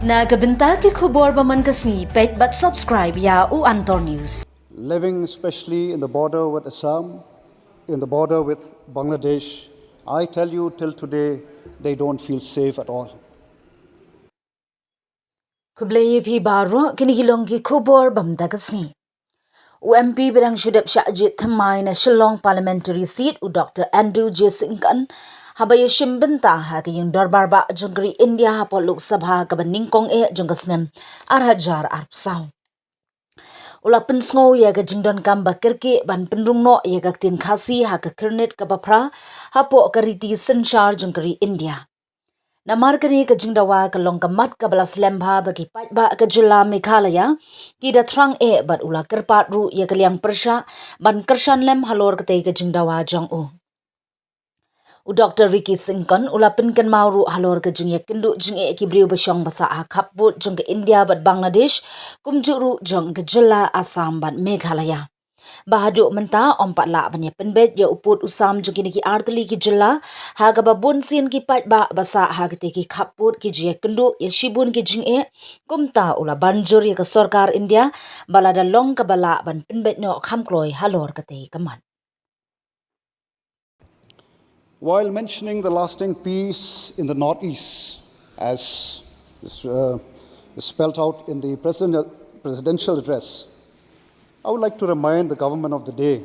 Nagabinta ki khubor baman kasni pet but subscribe ya u Antor News. Living especially in the border with Assam, in the border with Bangladesh, I tell you till today they don't feel safe at all. Kubleye pi baro kinigilong ki khubor bamda kasni. UMP Birang Shudep Shajit Thamai na Shillong parliamentary seat u Dr. Andrew J. Singkan habaya shimbenta ha ki yung Dorbar ba jungri India ha po Lok Sabha ka baningkong jungkasnem arhajar arpsaw. Ula pensngo ya ga jingdon kam bakirki ban penrungno ya ga Ktien Khasi ha ka kirnet ka bapra ha po kariti senchar jungri India. Namar kani ka jingdawa ka long ka mat ka balas lembha bagi pat ba ka jilla Meghalaya ki da trang bat ula kerpat ru ya ka liang persha ban kershan lem halor ka ka jingdawa jang u. U Dr. Ricky Singkon ula pinkan mauru halor ka jing ya kindu jing ki briu basyong basa ha kaput jang ka India bat Bangladesh kumjuru jang ka jilla Assam bat Meghalaya. Bahadu menta ompat la banya penbet ya uput usam jengkini ki artli ki jela haga babun sin ki pat ba basa haga te ki khaput ki jia kendu ya shibun ki jing kumta ula banjur ya ke sarkar India balada long ka bala ban penbet no khamkloi halor ka te kaman. While mentioning the lasting peace in the northeast, as is spelled out in the presidential address, I would like to remind the government of the day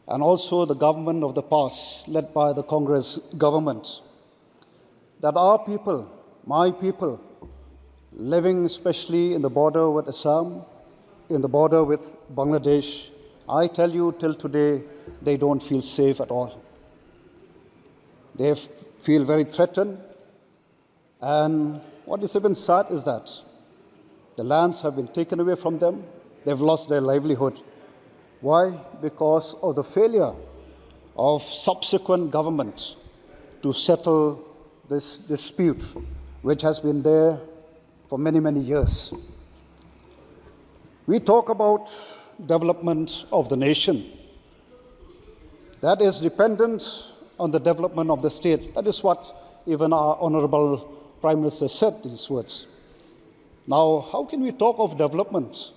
and also the government of the past, led by the Congress government, that our people, my people, living especially in the border with Assam, in the border with Bangladesh, I tell you till today, they don't feel safe at all. They feel very threatened, and what is even sad is that the lands have been taken away from them. They've lost their livelihood. Why? Because of the failure of subsequent governments to settle this dispute, which has been there for many, many years. We talk about development of the nation. That is dependent on the development of the states. That is what even our Honorable Prime Minister said, these words. Now, how can we talk of development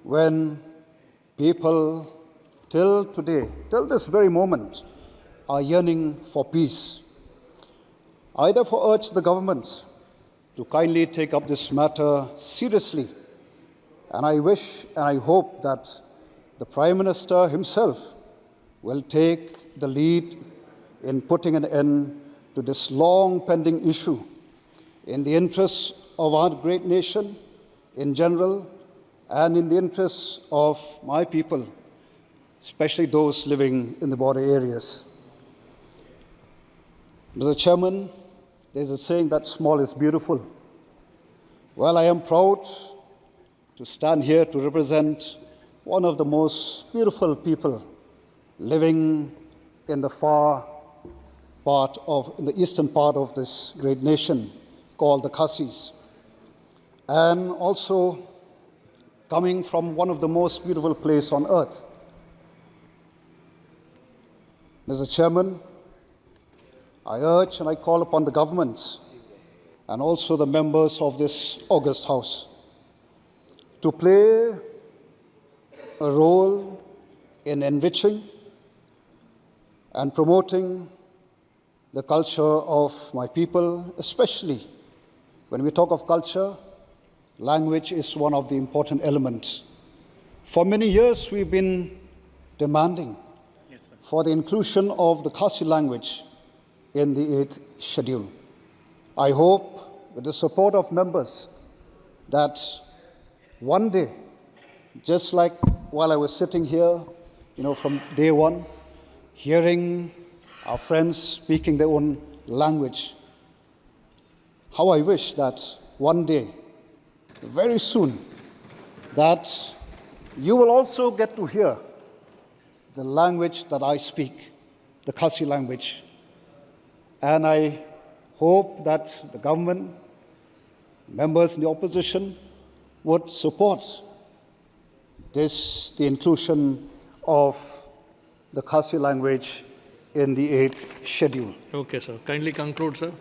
when people till today, till this very moment, are yearning for peace? I therefore urge the government to kindly take up this matter seriously, and I wish and I hope that the Prime Minister himself will take the lead in putting an end to this long pending issue in the interests of our great nation in general and in the interests of my people, especially those living in the border areas. Mr. Chairman, there's a saying that small is beautiful. Well, I am proud to stand here to represent one of the most beautiful people living in the in the eastern part of this great nation called the Khasis, and also coming from one of the most beautiful places on earth. Mr. Chairman, I urge and I call upon the government and also the members of this august House to play a role in enriching and promoting the culture of my people, especially when we talk of culture. Language is one of the important elements. For many years, we've been demanding for the inclusion of the Khasi language in the 8th schedule. I hope, with the support of members, that one day, just like while I was sitting here, from day one, hearing our friends speaking their own language, how I wish that one day, very soon, that you will also get to hear the language that I speak, the Khasi language. And I hope that the government, members in the opposition, would support the inclusion of the Khasi language in the 8th schedule. Okay, sir. Kindly conclude, sir.